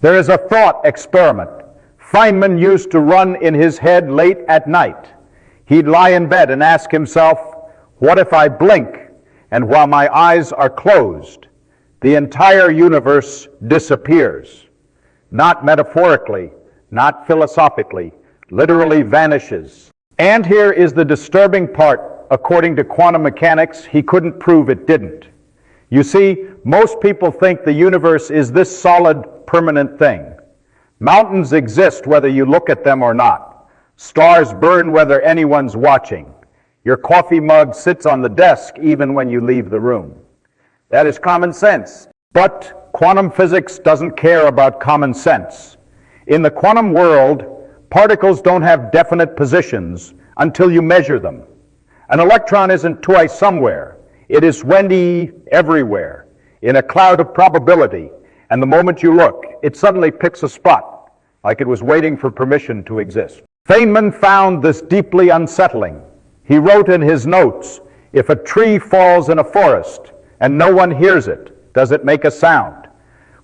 There is a thought experiment Feynman used to run in his head late at night. He'd lie in bed and ask himself, what if I blink and while my eyes are closed, the entire universe disappears? Not metaphorically, not philosophically, literally vanishes. And here is the disturbing part. According to quantum mechanics, he couldn't prove it didn't. You see, most people think the universe is this solid, permanent thing. Mountains exist whether you look at them or not. Stars burn whether anyone's watching. Your coffee mug sits on the desk even when you leave the room. That is common sense. But quantum physics doesn't care about common sense. In the quantum world, particles don't have definite positions until you measure them. An electron isn't twice somewhere. It is Wendy everywhere, in a cloud of probability. And the moment you look, it suddenly picks a spot, like it was waiting for permission to exist. Feynman found this deeply unsettling. He wrote in his notes, if a tree falls in a forest and no one hears it, does it make a sound?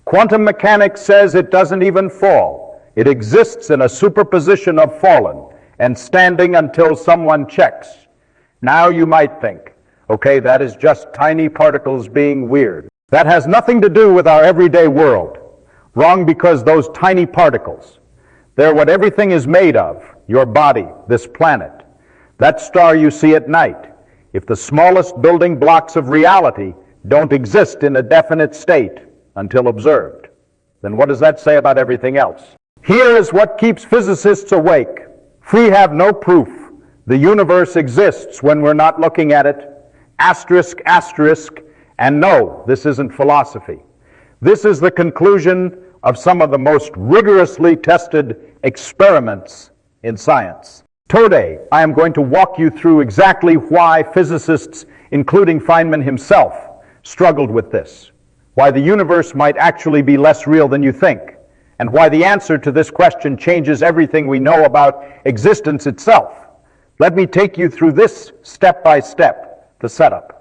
Quantum mechanics says it doesn't even fall. It exists in a superposition of fallen and standing until someone checks. Now you might think, okay, that is just tiny particles being weird. That has nothing to do with our everyday world. Wrong, because those tiny particles, they're what everything is made of, your body, this planet. That star you see at night, if the smallest building blocks of reality don't exist in a definite state until observed, then what does that say about everything else? Here is what keeps physicists awake. We have no proof the universe exists when we're not looking at it. Asterisk, asterisk, and no, this isn't philosophy. This is the conclusion of some of the most rigorously tested experiments in science. Today, I am going to walk you through exactly why physicists, including Feynman himself, struggled with this, why the universe might actually be less real than you think, and why the answer to this question changes everything we know about existence itself. Let me take you through this step by step, the setup.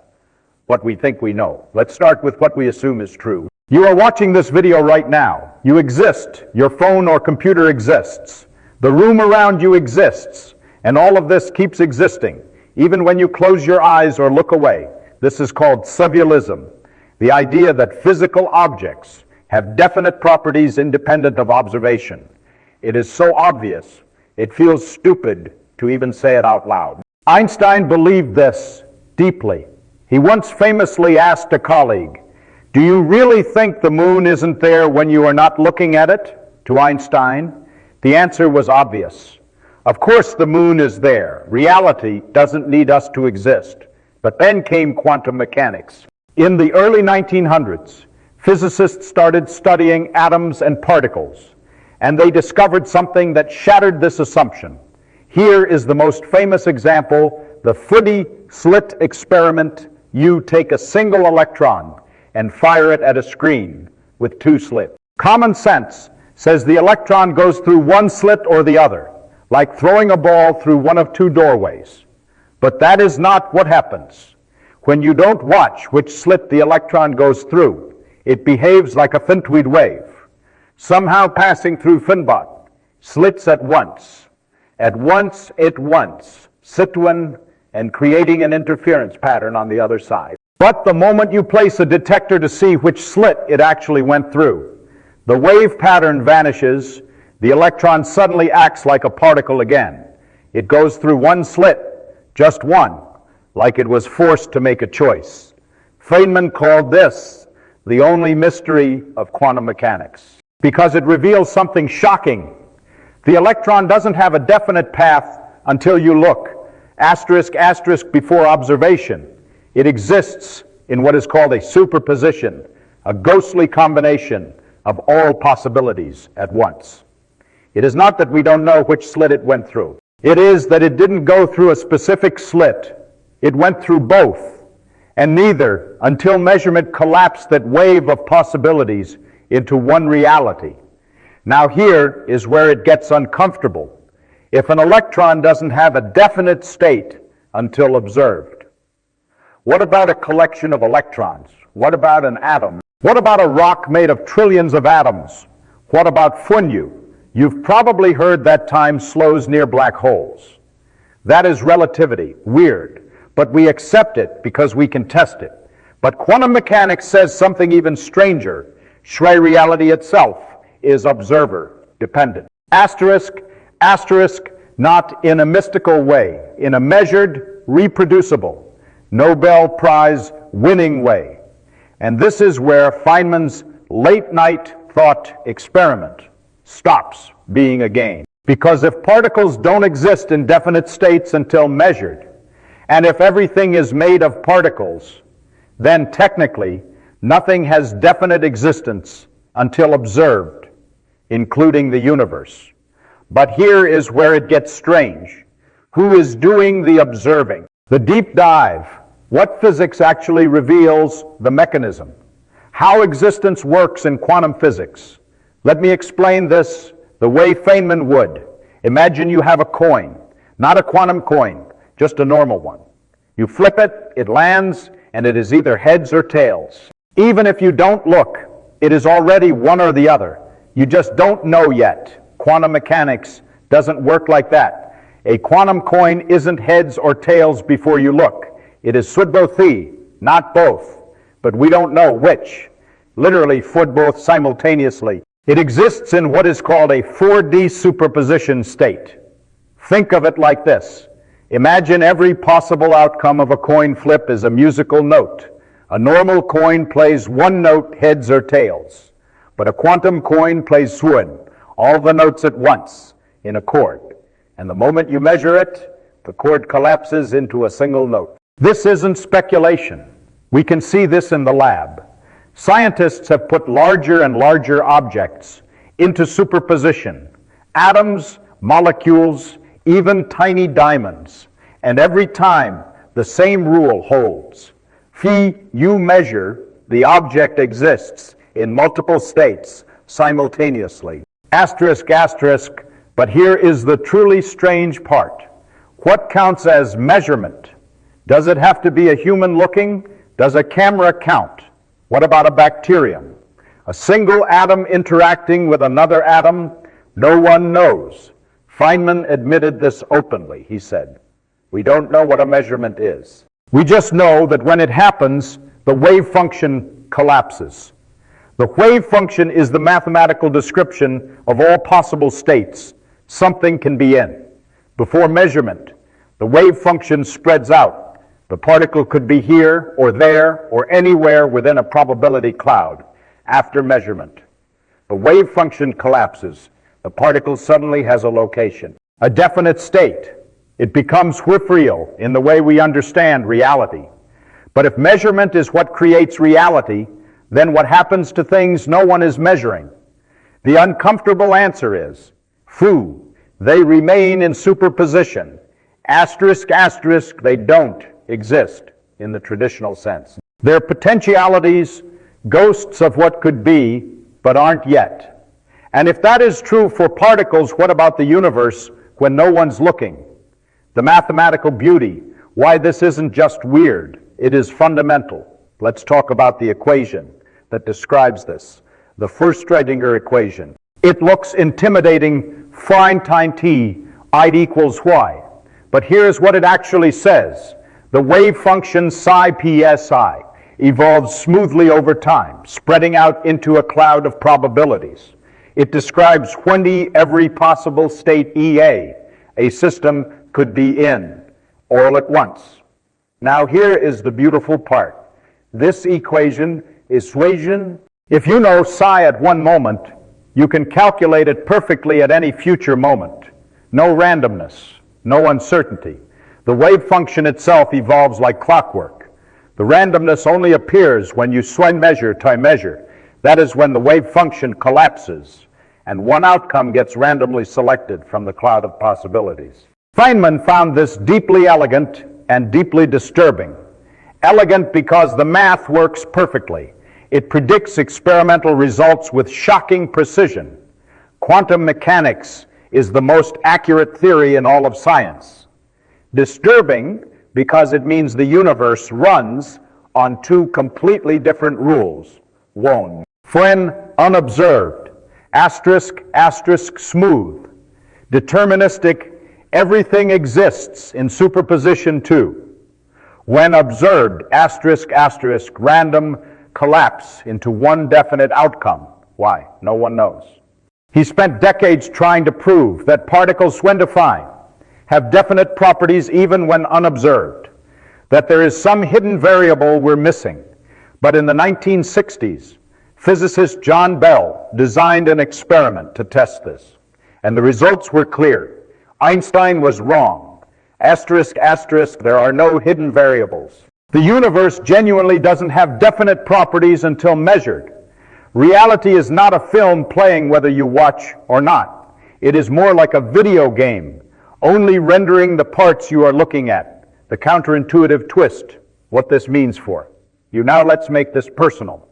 What we think we know. Let's start with what we assume is true. You are watching this video right now. You exist. Your phone or computer exists. The room around you exists. And all of this keeps existing, even when you close your eyes or look away. This is called symbolism, the idea that physical objects have definite properties independent of observation. It is so obvious, it feels stupid to even say it out loud. Einstein believed this deeply. He once famously asked a colleague, "Do you really think the moon isn't there when you are not looking at it?" To Einstein, the answer was obvious. Of course the moon is there. Reality doesn't need us to exist. But then came quantum mechanics. In the early 1900s, physicists started studying atoms and particles, and they discovered something that shattered this assumption. Here is the most famous example, the Footy slit experiment. You take a single electron and fire it at a screen with two slits. Common sense says the electron goes through one slit or the other, like throwing a ball through one of two doorways. But that is not what happens. When you don't watch which slit the electron goes through, it behaves like a Fintweed wave, somehow passing through Finbot, slits at once, Situn, and creating an interference pattern on the other side. But the moment you place a detector to see which slit it actually went through, the wave pattern vanishes, the electron suddenly acts like a particle again. It goes through one slit, just one, like it was forced to make a choice. Feynman called this the only mystery of quantum mechanics, because it reveals something shocking. The electron doesn't have a definite path until you look. Asterisk, asterisk before observation. It exists in what is called a superposition, a ghostly combination of all possibilities at once. It is not that we don't know which slit it went through. It is that it didn't go through a specific slit. It went through both, and neither until measurement collapsed that wave of possibilities into one reality. Now here is where it gets uncomfortable. If an electron doesn't have a definite state until observed, what about a collection of electrons? What about an atom? What about a rock made of trillions of atoms? What about Funyu? You've probably heard that time slows near black holes. That is relativity, weird, but we accept it because we can test it. But quantum mechanics says something even stranger. Schrey reality itself is observer dependent. Asterisk, asterisk, not in a mystical way, in a measured, reproducible, Nobel Prize winning way. And this is where Feynman's late night thought experiment stops being a game. Because if particles don't exist in definite states until measured, and if everything is made of particles, then technically nothing has definite existence until observed, including the universe. But here is where it gets strange. Who is doing the observing? The deep dive. What physics actually reveals the mechanism? How existence works in quantum physics. Let me explain this the way Feynman would. Imagine you have a coin, not a quantum coin, just a normal one. You flip it, it lands, and it is either heads or tails. Even if you don't look, it is already one or the other. You just don't know yet. Quantum mechanics doesn't work like that. A quantum coin isn't heads or tails before you look. It is sud both thi, not both. But we don't know which. Literally, fud both simultaneously. It exists in what is called a 4D superposition state. Think of it like this. Imagine every possible outcome of a coin flip is a musical note. A normal coin plays one note, heads or tails. But a quantum coin plays swud, all the notes at once, in a chord. And the moment you measure it, the chord collapses into a single note. This isn't speculation. We can see this in the lab. Scientists have put larger and larger objects into superposition. Atoms, molecules, even tiny diamonds. And every time, the same rule holds. Phi, you measure, the object exists in multiple states simultaneously. Asterisk, asterisk, but here is the truly strange part. What counts as measurement? Does it have to be a human looking? Does a camera count? What about a bacterium? A single atom interacting with another atom? No one knows. Feynman admitted this openly. He said, we don't know what a measurement is. We just know that when it happens, the wave function collapses. The wave function is the mathematical description of all possible states something can be in. Before measurement, the wave function spreads out. The particle could be here or there or anywhere within a probability cloud. After measurement, the wave function collapses. The particle suddenly has a location, a definite state. It becomes real in the way we understand reality. But if measurement is what creates reality, then what happens to things no one is measuring? The uncomfortable answer is, foo, they remain in superposition. Asterisk, asterisk, they don't exist in the traditional sense. They're potentialities, ghosts of what could be, but aren't yet. And if that is true for particles, what about the universe when no one's looking? The mathematical beauty, why this isn't just weird, it is fundamental. Let's talk about the equation that describes this, the first Schrödinger equation. It looks intimidating, fine time t, I equals y. But here's what it actually says. The wave function psi psi evolves smoothly over time, spreading out into a cloud of probabilities. It describes when every possible state EA a system could be in, all at once. Now here is the beautiful part. This equation is Swaysian. If you know psi at one moment, you can calculate it perfectly at any future moment. No randomness, no uncertainty. The wave function itself evolves like clockwork. The randomness only appears when you swing measure time measure. That is when the wave function collapses, and one outcome gets randomly selected from the cloud of possibilities. Feynman found this deeply elegant and deeply disturbing. Elegant because the math works perfectly. It predicts experimental results with shocking precision. Quantum mechanics is the most accurate theory in all of science. Disturbing because it means the universe runs on two completely different rules. One, when unobserved, Asterisk, asterisk, smooth. Deterministic, everything exists in superposition 2. When observed, asterisk, asterisk, random, collapse into one definite outcome. Why? No one knows. He spent decades trying to prove that particles, when defined, have definite properties even when unobserved, that there is some hidden variable we're missing. But in the 1960s, physicist John Bell designed an experiment to test this, and the results were clear. Einstein was wrong. Asterisk, asterisk, there are no hidden variables. The universe genuinely doesn't have definite properties until measured. Reality is not a film playing whether you watch or not. It is more like a video game, only rendering the parts you are looking at. The counterintuitive twist, what this means for you. Now let's make this personal.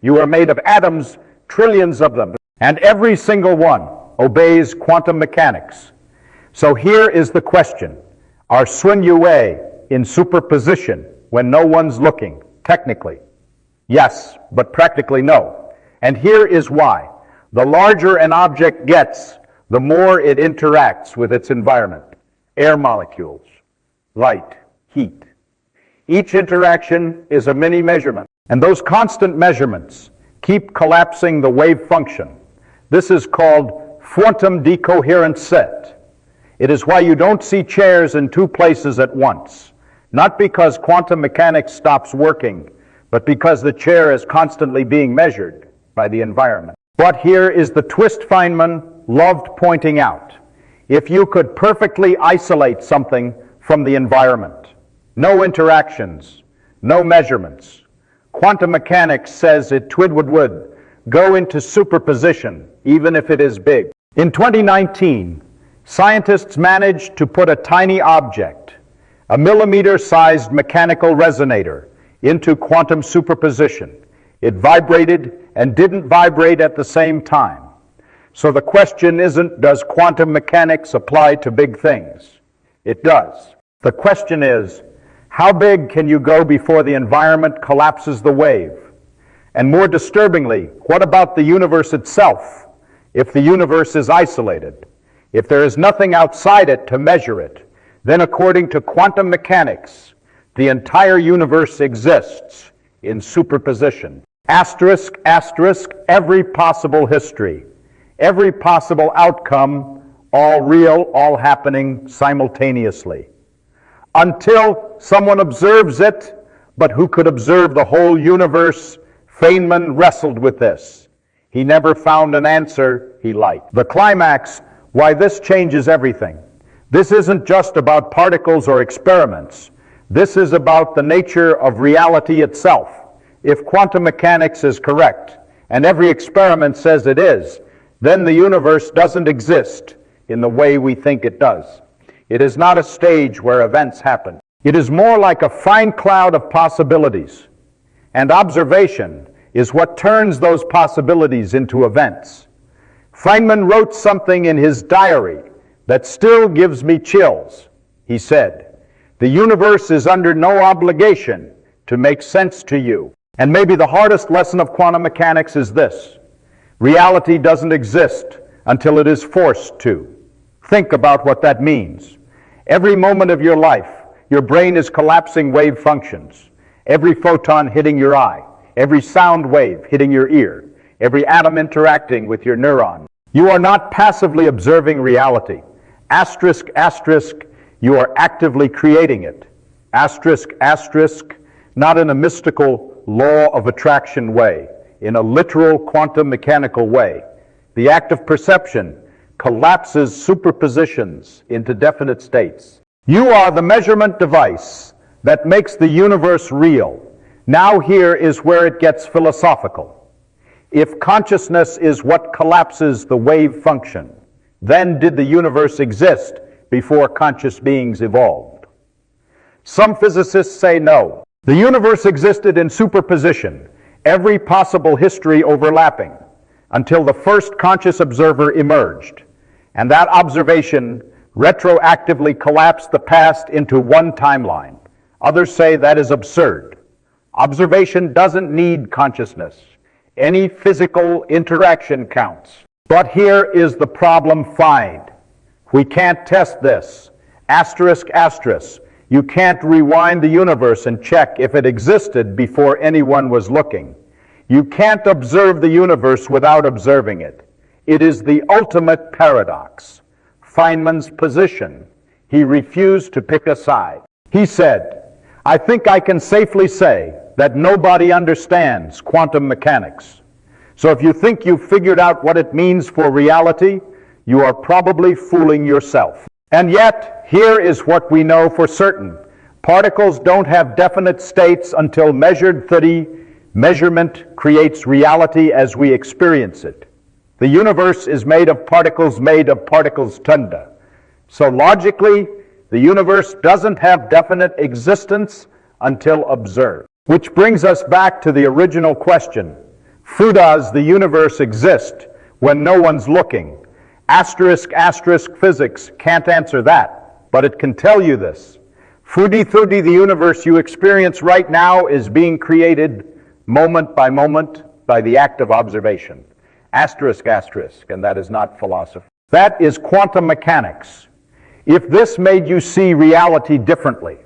You are made of atoms, trillions of them, and every single one obeys quantum mechanics. So here is the question. Are Swinue in superposition when no one's looking? Technically, yes, but practically no. And here is why. The larger an object gets, the more it interacts with its environment. Air molecules, light, heat. Each interaction is a mini measurement, and those constant measurements keep collapsing the wave function. This is called quantum decoherence set. It is why you don't see chairs in two places at once, not because quantum mechanics stops working, but because the chair is constantly being measured by the environment. But here is the twist Feynman loved pointing out. If you could perfectly isolate something from the environment, no interactions, no measurements, quantum mechanics says it would go into superposition, even if it is big. In 2019, scientists managed to put a tiny object, a millimeter-sized mechanical resonator, into quantum superposition. It vibrated and didn't vibrate at the same time. So the question isn't, does quantum mechanics apply to big things? It does. The question is, how big can you go before the environment collapses the wave? And more disturbingly, what about the universe itself? If the universe is isolated, if there is nothing outside it to measure it, then according to quantum mechanics, the entire universe exists in superposition. Asterisk, asterisk, every possible history, every possible outcome, all real, all happening simultaneously. Until someone observes it, but who could observe the whole universe? Feynman wrestled with this. He never found an answer he liked. The climax, why this changes everything. This isn't just about particles or experiments. This is about the nature of reality itself. If quantum mechanics is correct, and every experiment says it is, then the universe doesn't exist in the way we think it does. It is not a stage where events happen. It is more like a fine cloud of possibilities. And observation is what turns those possibilities into events. Feynman wrote something in his diary that still gives me chills. He said, "The universe is under no obligation to make sense to you." And maybe the hardest lesson of quantum mechanics is this: reality doesn't exist until it is forced to. Think about what that means. Every moment of your life, your brain is collapsing wave functions. Every photon hitting your eye, every sound wave hitting your ear, every atom interacting with your neuron. You are not passively observing reality. Asterisk, asterisk, you are actively creating it. Asterisk, asterisk, not in a mystical law of attraction way, in a literal quantum mechanical way. The act of perception collapses superpositions into definite states. You are the measurement device that makes the universe real. Now here is where it gets philosophical. If consciousness is what collapses the wave function, then did the universe exist before conscious beings evolved? Some physicists say no. The universe existed in superposition, every possible history overlapping, until the first conscious observer emerged. And that observation retroactively collapsed the past into one timeline. Others say that is absurd. Observation doesn't need consciousness. Any physical interaction counts. But here is the problem find. We can't test this. Asterisk, asterisk. You can't rewind the universe and check if it existed before anyone was looking. You can't observe the universe without observing it. It is the ultimate paradox. Feynman's position. He refused to pick a side. He said, I think I can safely say that nobody understands quantum mechanics. So if you think you've figured out what it means for reality, you are probably fooling yourself. And yet, here is what we know for certain. Particles don't have definite states until measured 30. Measurement creates reality as we experience it. The universe is made of particles tunda. So logically, the universe doesn't have definite existence until observed. Which brings us back to the original question. Does the universe exist when no one's looking? Asterisk, asterisk, physics can't answer that, but it can tell you this. The universe you experience right now is being created moment by moment by the act of observation. Asterisk, asterisk, and that is not philosophy. That is quantum mechanics. If this made you see reality differently,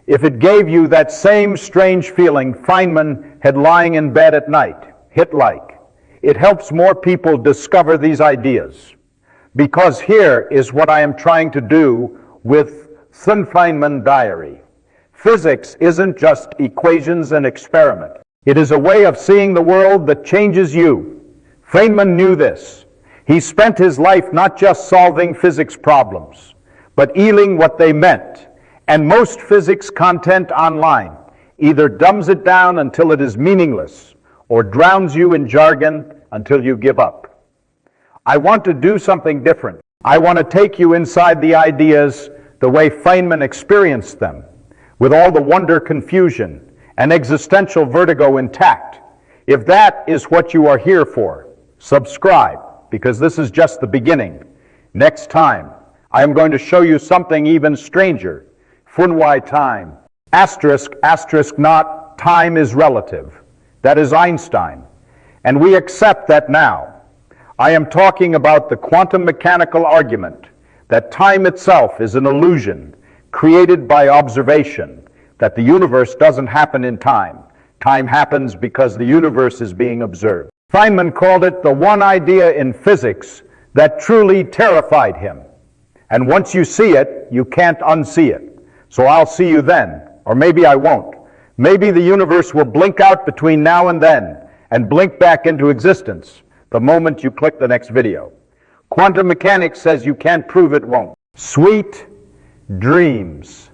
if it gave you that same strange feeling Feynman had lying in bed at night, hit like, it helps more people discover these ideas. Because here is what I am trying to do with the Feynman diary. Physics isn't just equations and experiment. It is a way of seeing the world that changes you. Feynman knew this. He spent his life not just solving physics problems, but feeling what they meant. And most physics content online either dumbs it down until it is meaningless or drowns you in jargon until you give up. I want to do something different. I want to take you inside the ideas the way Feynman experienced them, with all the wonder, confusion, and existential vertigo intact. If that is what you are here for, subscribe, because this is just the beginning. Next time, I am going to show you something even stranger. Funwai time. Asterisk, asterisk not, time is relative. That is Einstein. And we accept that now. I am talking about the quantum mechanical argument that time itself is an illusion created by observation, that the universe doesn't happen in time. Time happens because the universe is being observed. Feynman called it the one idea in physics that truly terrified him. And once you see it, you can't unsee it. So I'll see you then, or maybe I won't. Maybe the universe will blink out between now and then, and blink back into existence the moment you click the next video. Quantum mechanics says you can't prove it won't. Sweet dreams.